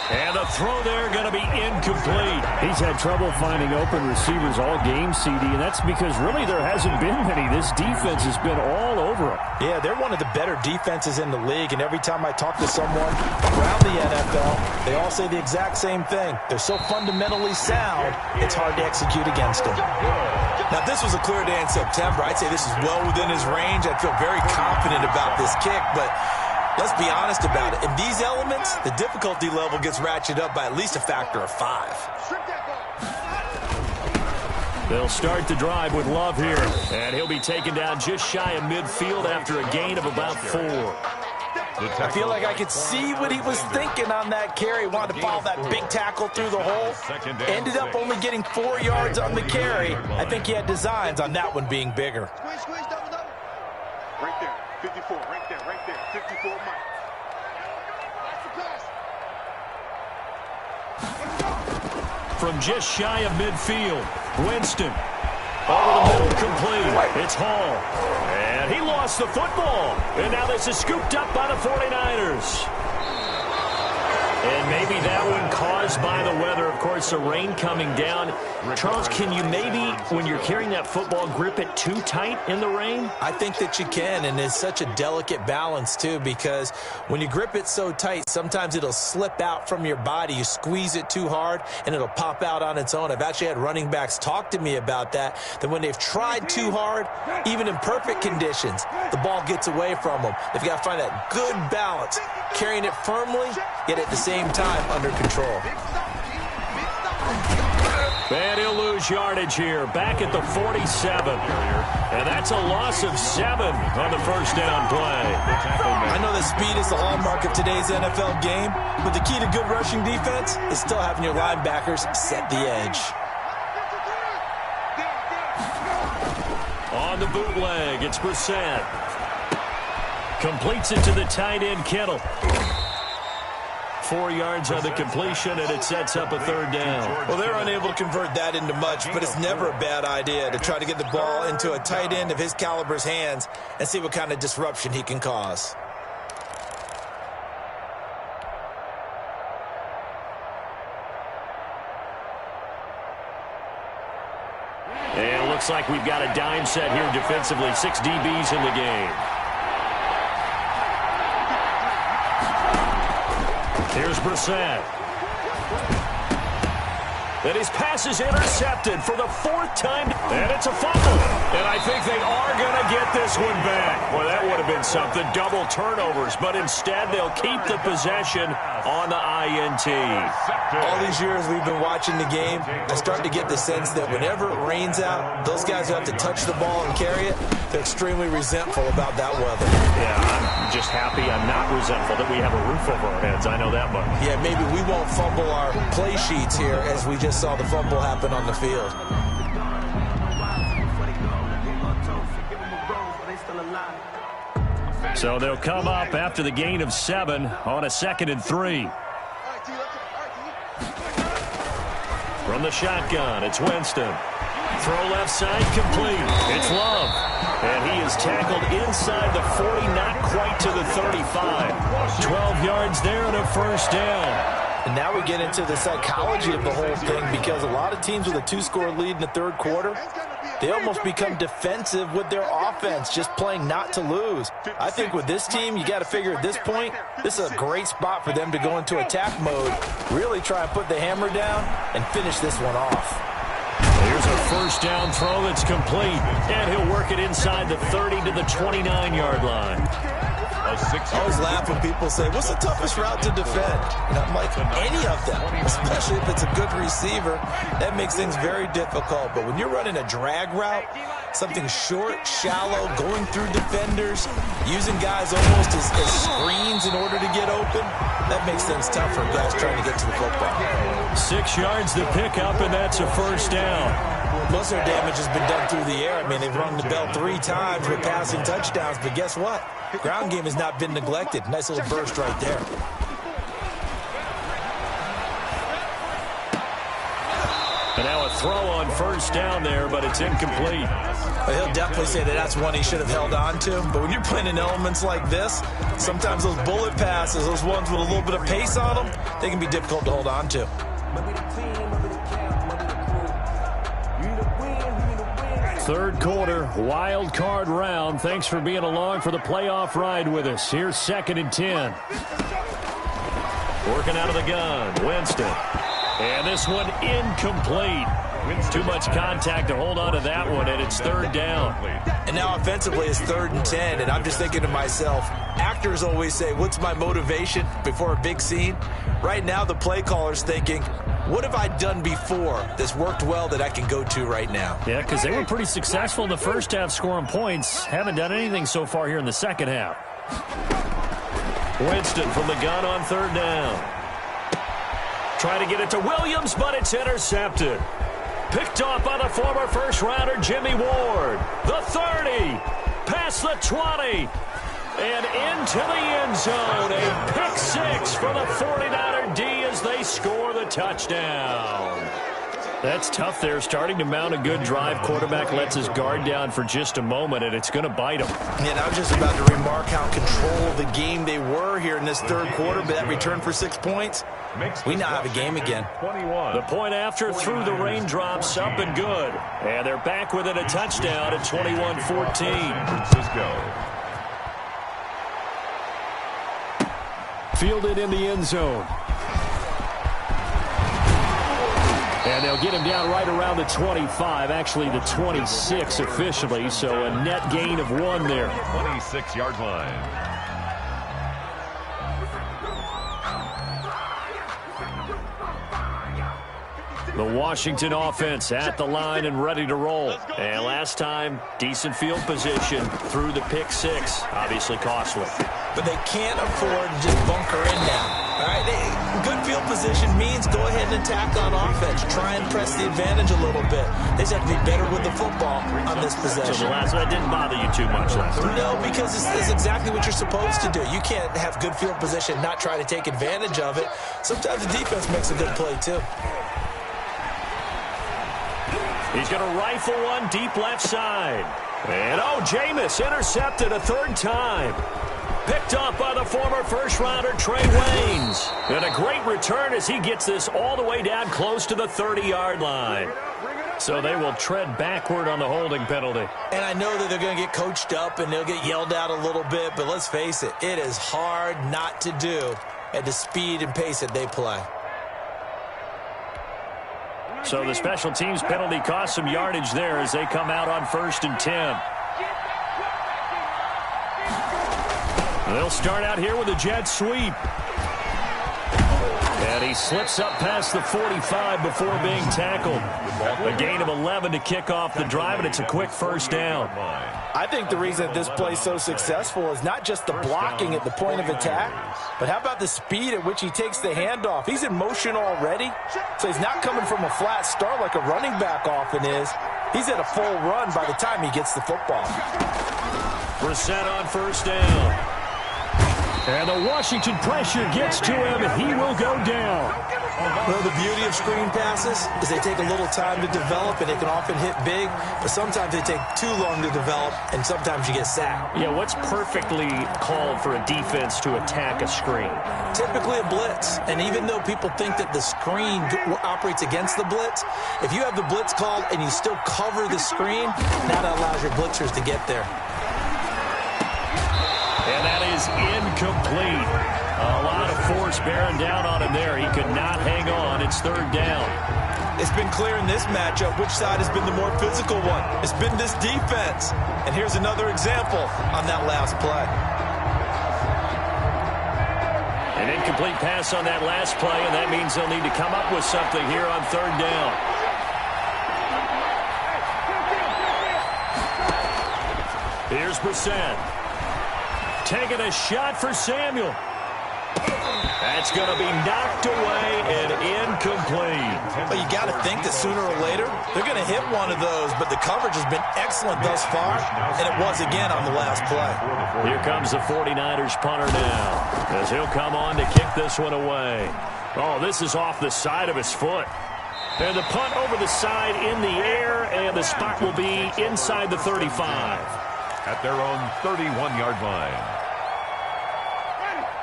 And the throw there going to be incomplete. He's had trouble finding open receivers all game, CD, and that's because really there hasn't been many. This defense has been all over him. Yeah, they're one of the better defenses in the league, and every time I talk to someone around the NFL, they all say the exact same thing. They're so fundamentally sound, it's hard to execute against them. Now, if this was a clear day in September, I'd say this is well within his range. I'd feel very confident about this kick, but let's be honest about it. In these elements, the difficulty level gets ratcheted up by at least a factor of 5. They'll start the drive with Love here. And he'll be taken down just shy of midfield after a gain of about 4. I feel like I could see what he was thinking on that carry. Wanted to follow that big tackle through the hole. Ended up only getting 4 yards on the carry. I think he had designs on that one being bigger. Squeeze, double. Right there, 54, right there, 54 Mike. From just shy of midfield, Winston. Over the middle, complete. It's Hall. And he lost the football. And now this is scooped up by the 49ers. And maybe that one caused by the weather. Of course, the rain coming down. Charles, can you maybe, when you're carrying that football, grip it too tight in the rain? I think that you can, and it's such a delicate balance, too, because when you grip it so tight, sometimes it'll slip out from your body. You squeeze it too hard, and it'll pop out on its own. I've actually had running backs talk to me about that when they've tried too hard, even in perfect conditions, the ball gets away from them. They've got to find that good balance, carrying it firmly, yet at the same time under control. And he'll lose yardage here, back at the 47. And that's a loss of 7 on the first down play. I know that speed is the hallmark of today's NFL game, but the key to good rushing defense is still having your linebackers set the edge. On the bootleg, it's Brissett. Completes it to the tight end, Kittle. 4 yards on the completion, and it sets up a third down. Well, they're unable to convert that into much, but it's never a bad idea to try to get the ball into a tight end of his caliber's hands and see what kind of disruption he can cause. And it looks like we've got a dime set here defensively. 6 DBs in the game. Here's Brissett. And his pass is intercepted for the 4th time. And it's a fumble. And I think they are going to get this one back. Well, that would have been something. Double turnovers. But instead, they'll keep the possession on the INT. All these years we've been watching the game, I start to get the sense that whenever it rains out, those guys who have to touch the ball and carry it, they're extremely resentful about that weather. Yeah, I'm just happy I'm not resentful that we have a roof over our heads. I know that much. Yeah, maybe we won't fumble our play sheets here as we just saw the fumble happen on the field. So they'll come up after the gain of 7 on a 2nd and 3. From the shotgun, it's Winston. Throw left side, complete. It's Love. And he is tackled inside the 40, not quite to the 35. 12 yards there and a first down. And now we get into the psychology of the whole thing, because a lot of teams with a 2-score lead in the 3rd quarter, they almost become defensive with their offense, just playing not to lose. I think with this team, you got to figure at this point, this is a great spot for them to go into attack mode, really try and put the hammer down and finish this one off. Here's a first down throw that's complete, and he'll work it inside the 30 to the 29-yard line. I always laugh when people say, what's the toughest route to defend? And I'm like, any of them, especially if it's a good receiver. That makes things very difficult. But when you're running a drag route, something short, shallow, going through defenders, using guys almost as screens in order to get open, that makes things tough for guys trying to get to the football. 6 yards to pick up, and that's a first down. Most of their damage has been done through the air. I mean, they've rung the bell 3 times with passing touchdowns, but guess what? Ground game has not been neglected. Nice little burst right there. And now a throw on first down there, but it's incomplete. Well, he'll definitely say that that's one he should have held on to. But when you're playing in elements like this, sometimes those bullet passes, those ones with a little bit of pace on them, they can be difficult to hold on to. Third quarter, wild card round. Thanks for being along for the playoff ride with us. Here's 2nd and 10. Working out of the gun, Winston. And this one incomplete. Too much contact to hold on to that one, and it's third down. And now offensively it's 3rd and 10, and I'm just thinking to myself, actors always say, what's my motivation before a big scene? Right now the play caller's thinking, what have I done before that's worked well that I can go to right now? Yeah, because they were pretty successful in the first half scoring points. Haven't done anything so far here in the second half. Winston from the gun on 3rd down. Trying to get it to Williams, but it's intercepted. Picked off by the former first-rounder Jimmy Ward. The 30, past the 20, and into the end zone. A pick 6 for the 49er D as they score the touchdown. That's tough there, starting to mount a good drive. Quarterback lets his guard down for just a moment, and it's going to bite him. And I was just about to remark how control of the game they were here in this third quarter, but that return for 6 points, we now have a game again. 21. The point after through the raindrops, up and good. And they're back within a touchdown at 21-14. Francisco. Fielded in the end zone. And they'll get him down right around the 25, actually the 26 officially, so a net gain of 1 there. 26-yard line. The Washington offense at the line and ready to roll. And last time, decent field position through the pick 6. Obviously costly. But they can't afford to just bunker in now. All right, good field position means go ahead and attack on offense. Try and press the advantage a little bit. They just have to be better with the football on this possession. So the last one didn't bother you too much last time? No, because it's exactly what you're supposed to do. You can't have good field position, not try to take advantage of it. Sometimes the defense makes a good play, too. He's going to rifle one deep left side. And, Jameis intercepted a 3rd time. Picked up by the former first-rounder Trey Waynes. And a great return as he gets this all the way down close to the 30-yard line. So they will tread backward on the holding penalty. And I know that they're going to get coached up and they'll get yelled at a little bit, but let's face it, it is hard not to do at the speed and pace that they play. So the special teams penalty cost some yardage there as they come out on 1st and 10. They'll start out here with a jet sweep. And he slips up past the 45 before being tackled. A gain of 11 to kick off the drive, and it's a quick 1st down. I think the reason that this play is so successful is not just the blocking at the point of attack, but how about the speed at which he takes the handoff? He's in motion already, so he's not coming from a flat start like a running back often is. He's at a full run by the time he gets the football. Brissett on 1st down. And the Washington pressure gets to him, and he will go down. Well, the beauty of screen passes is they take a little time to develop, and they can often hit big, but sometimes they take too long to develop, and sometimes you get sacked. Yeah, what's perfectly called for a defense to attack a screen? Typically a blitz, and even though people think that the screen operates against the blitz, if you have the blitz called and you still cover the screen, that allows your blitzers to get there. And that is incomplete. A lot of force bearing down on him there. He could not hang on. It's 3rd down. It's been clear in this matchup which side has been the more physical one. It's been this defense. And here's another example on that last play. An incomplete pass on that last play, and that means they'll need to come up with something here on 3rd down. Here's Brissett. Taking a shot for Samuel. That's going to be knocked away and incomplete. But you got to think that sooner or later, they're going to hit one of those, but the coverage has been excellent thus far, and it was again on the last play. Here comes the 49ers punter now, as he'll come on to kick this one away. Oh, this is off the side of his foot. And the punt over the side in the air, and the spot will be inside the 35. At their own 31-yard line.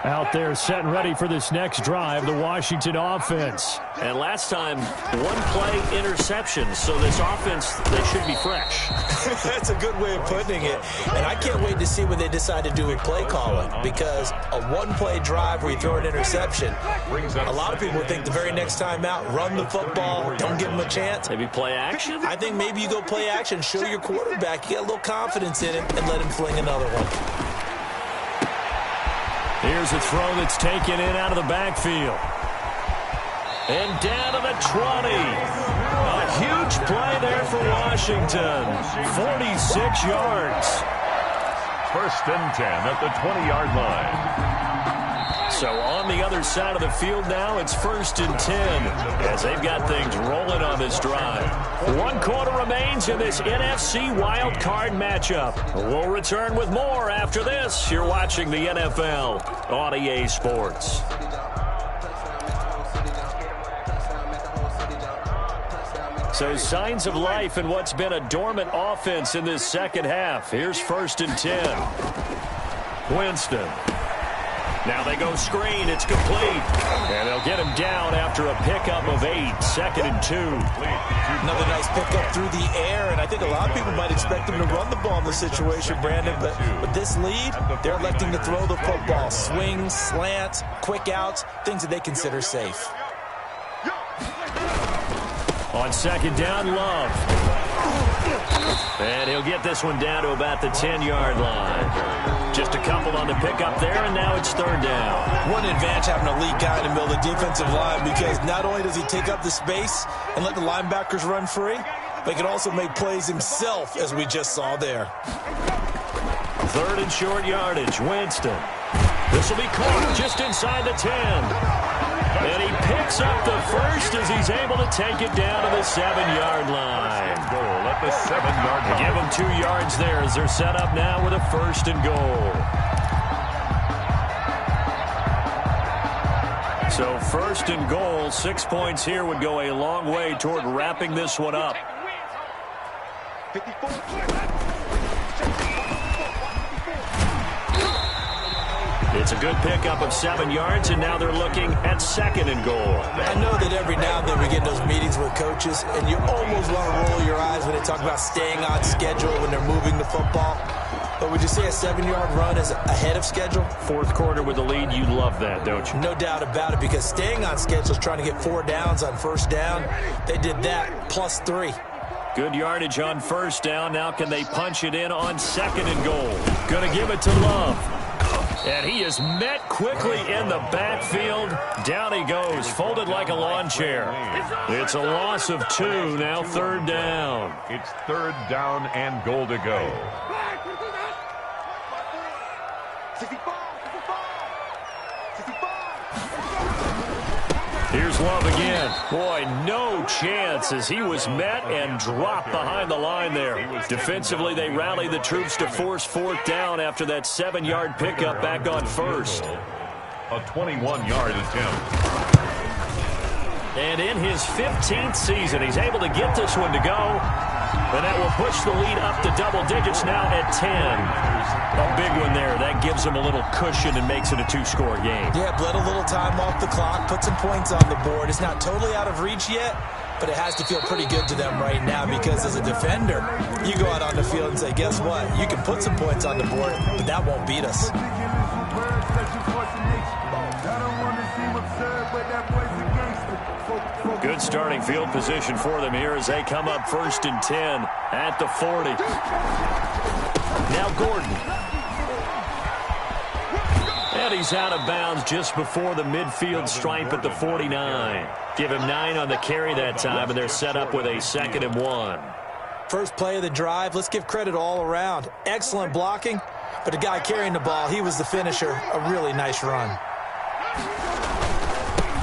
Out there set and ready for this next drive, the Washington offense. And last time, one-play interception, so this offense, they should be fresh. That's a good way of putting it. And I can't wait to see what they decide to do with play calling, because a one-play drive where you throw an interception, a lot of people think the very next time out, run the football, don't give them a chance. Maybe play action? I think maybe you go play action, show your quarterback, you get a little confidence in him, and let him fling another one. Here's a throw that's taken in out of the backfield. And down to the 20. A huge play there for Washington. 46 yards. 1st and 10 at the 20-yard line. So on the other side of the field now, it's 1st and 10 as they've got things rolling on this drive. 1 quarter remains in this NFC Wild Card matchup. We'll return with more after this. You're watching the NFL on EA Sports. So signs of life in what's been a dormant offense in this second half. Here's 1st and 10. Winston. Now they go screen. It's complete. And they'll get him down after a pickup of 8. 2nd and 2. Another nice pickup through the air, and I think a lot of people might expect him to run the ball in this situation, Brandon, but with this lead, they're electing to throw the football. Swings, slants, quick outs, things that they consider safe. On 2nd down, Love. And he'll get this one down to about the 10-yard line. Just a couple on the pickup there, and now it's 3rd down. What an advantage having a lead guy in the middle of the defensive line, because not only does he take up the space and let the linebackers run free, but he can also make plays himself, as we just saw there. 3rd and short yardage, Winston. This will be caught just inside the 10. And he picks up the first as he's able to take it down to the 7-yard line. Goal at the 7-yard line. Give them 2 yards there as they're set up now with a 1st and goal. So 1st and goal, 6 points here would go a long way toward wrapping this one up. 54. It's a good pickup of 7 yards, and now they're looking at 2nd and goal. I know that every now and then we get in those meetings with coaches, and you almost want to roll your eyes when they talk about staying on schedule when they're moving the football. But would you say a 7-yard run is ahead of schedule? 4th quarter with the lead, you love that, don't you? No doubt about it, because staying on schedule is trying to get 4 downs on 1st down. They did that, plus 3. Good yardage on 1st down. Now can they punch it in on 2nd and goal? Going to give it to Love. And he is met quickly in the backfield. Down he goes, folded like a lawn chair. It's a loss of 2, now 3rd down. It's 3rd down and goal to go. 65. Here's Love again. Boy, no chance as he was met and dropped behind the line there. Defensively, they rally the troops to force 4th down after that 7-yard pickup back on 1st. A 21-yard attempt. And in his 15th season, he's able to get this one to go. And that will push the lead up to double digits now at 10. A big one there. That gives them a little cushion and makes it a 2-score game. Yeah, bled a little time off the clock, put some points on the board. It's not totally out of reach yet, but it has to feel pretty good to them right now, because as a defender, you go out on the field and say, guess what? You can put some points on the board, but that won't beat us. Good starting field position for them here as they come up 1st and 10 at the 40. Now Gordon. And he's out of bounds just before the midfield stripe at the 49. Give him 9 on the carry that time, and they're set up with a 2nd and 1. First play of the drive, let's give credit all around. Excellent blocking, but the guy carrying the ball, he was the finisher. A really nice run.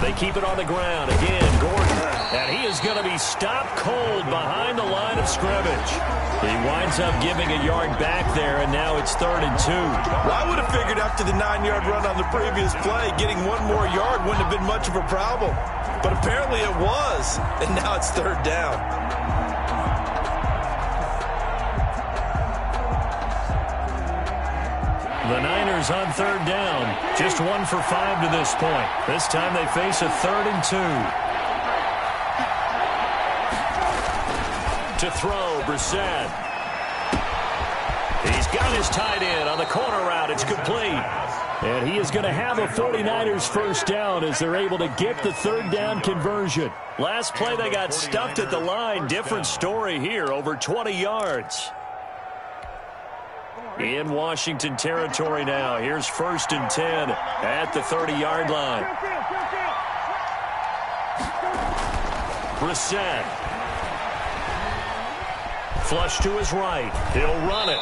They keep it on the ground. Again, Gordon. And he is going to be stopped cold behind the line of scrimmage. He winds up giving a yard back there, and now it's 3rd and 2. Well, I would have figured after the 9-yard run on the previous play, getting 1 more yard wouldn't have been much of a problem. But apparently it was, and now it's 3rd down. The Niners on third down. Just 1 for 5 to this point. This time they face a 3rd and 2. To throw, Brissett. He's got his tight end on the corner route. It's complete. And he is going to have a 49ers first down as they're able to get the 3rd down conversion. Last play they got stuffed at the line. Different story here, over 20 yards. In Washington territory now. Here's 1st and 10 at the 30-yard line. Brissett. Flush to his right. He'll run it.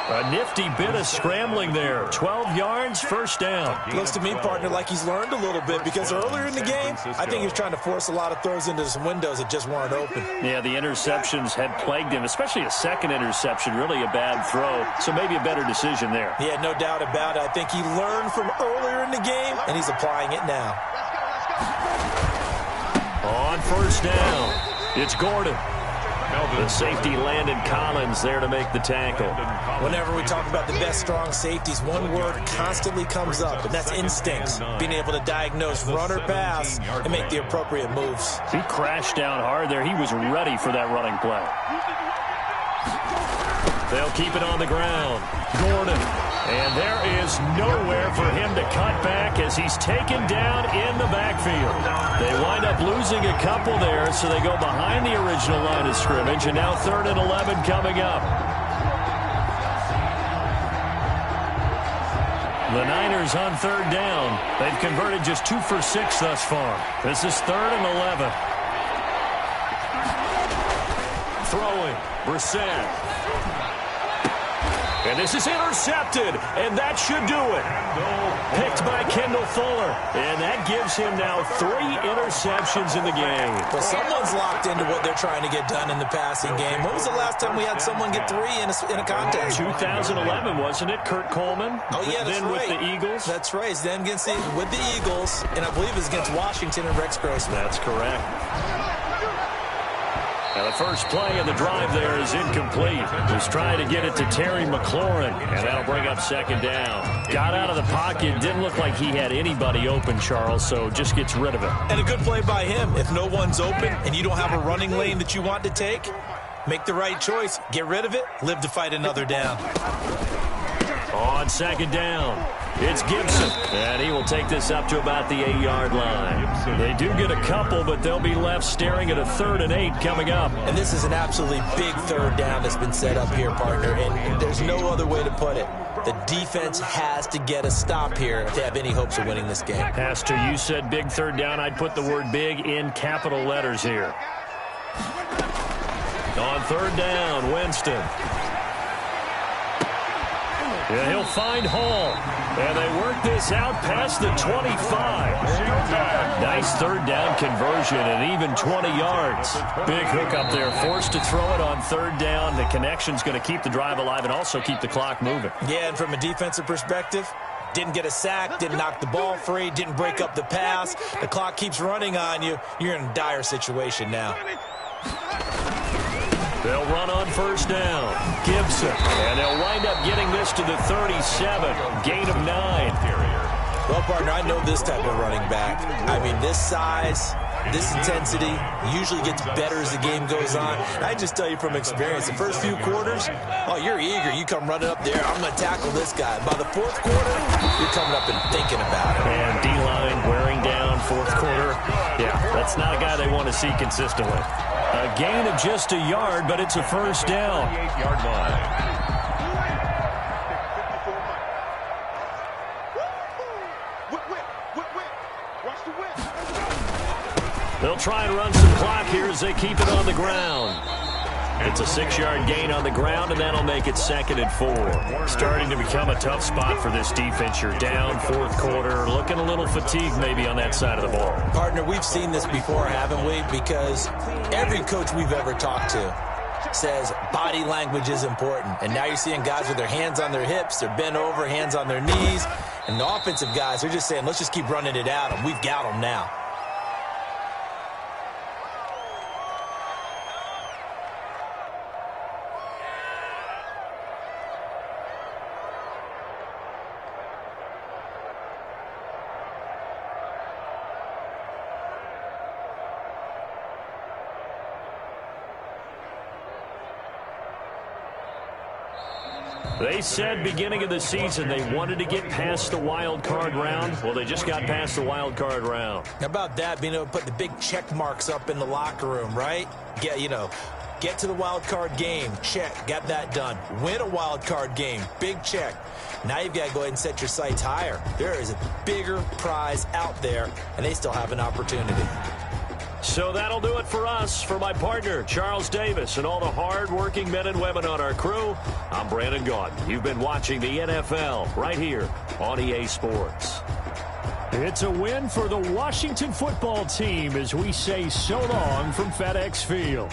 A nifty bit of scrambling there. 12 yards, first down. Looks to me, partner, like he's learned a little bit because earlier in the game, I think he was trying to force a lot of throws into some windows that just weren't open. Yeah, the interceptions had plagued him, especially a second interception, really a bad throw. So maybe a better decision there. Yeah, no doubt about it. I think he learned from earlier in the game, and he's applying it now. On first down, it's Gordon. The safety, Landon Collins, there to make the tackle. Whenever we talk about the best strong safeties, one word constantly comes up, and that's instincts. Being able to diagnose run or pass and make the appropriate moves. He crashed down hard there. He was ready for that running play. They'll keep it on the ground. Gordon. And there is nowhere for him to cut back as he's taken down in the backfield. They wind up losing a couple there, so they go behind the original line of scrimmage, and now 3rd and 11 coming up. The Niners on 3rd down. They've converted just 2 for 6 thus far. This is 3rd and 11. Throwing, Brissett. And this is intercepted, and that should do it. Picked by Kendall Fuller, and that gives him now 3 interceptions in the game. Well, someone's locked into what they're trying to get done in the passing game. When was the last time we had someone get 3 in a contest? 2011, wasn't it? Kurt Coleman? Oh, yeah, that's then right. With the Eagles? That's right. Then with the Eagles, and I believe it was against Washington and Rex Grossman. That's correct. Now the first play of the drive there is incomplete. Just trying to get it to Terry McLaurin, and that'll bring up 2nd down. Got out of the pocket, didn't look like he had anybody open, Charles, so just gets rid of it. And a good play by him. If no one's open and you don't have a running lane that you want to take, make the right choice. Get rid of it, live to fight another down. On 2nd down, it's Gibson, and he will take this up to about the 8-yard line. They do get a couple, but they'll be left staring at a 3rd and 8 coming up. And this is an absolutely big 3rd down that's been set up here, partner, and there's no other way to put it. The defense has to get a stop here if they have any hopes of winning this game. Pastor, you said big 3rd down. I'd put the word big in capital letters here. On 3rd down, Winston. Yeah, he'll find Hall. And they work this out past the 25. Nice 3rd down conversion and even 20 yards. Big hook up there. Forced to throw it on 3rd down. The connection's going to keep the drive alive and also keep the clock moving. Yeah, and from a defensive perspective, didn't get a sack, didn't knock the ball free, didn't break up the pass. The clock keeps running on you. You're in a dire situation now. They'll run on 1st down. Gibson. And they'll wind up getting this to the 37. Gain of 9. Well, partner, I know this type of running back. I mean, this size, this intensity usually gets better as the game goes on. I just tell you from experience, the first few quarters, oh, you're eager. You come running up there. I'm going to tackle this guy. By the 4th quarter, you're coming up and thinking about it. And D-line wearing down 4th quarter. Yeah, that's not a guy they want to see consistently. A gain of just a yard, but it's a 1st down. 8-yard line. They'll try and run some clock here as they keep it on the ground. It's a 6-yard gain on the ground, and that'll make it 2nd and 4. Starting to become a tough spot for this defense. You're down 4th quarter, looking a little fatigued maybe on that side of the ball. Partner, we've seen this before, haven't we? Because every coach we've ever talked to says body language is important. And now you're seeing guys with their hands on their hips, they're bent over, hands on their knees. And the offensive guys, they're just saying, let's just keep running it at them. We've got them now. They said beginning of the season they wanted to get past the wild card round. Well, they just got past the wild card round. How about that, being able to put the big check marks up in the locker room, right? Get to the wild card game, check, got that done. Win a wild card game, big check. Now you've got to go ahead and set your sights higher. There is a bigger prize out there, and they still have an opportunity. So that'll do it for us. For my partner, Charles Davis, and all the hard-working men and women on our crew, I'm Brandon Gaudin. You've been watching the NFL right here on EA Sports. It's a win for the Washington football team as we say so long from FedEx Field.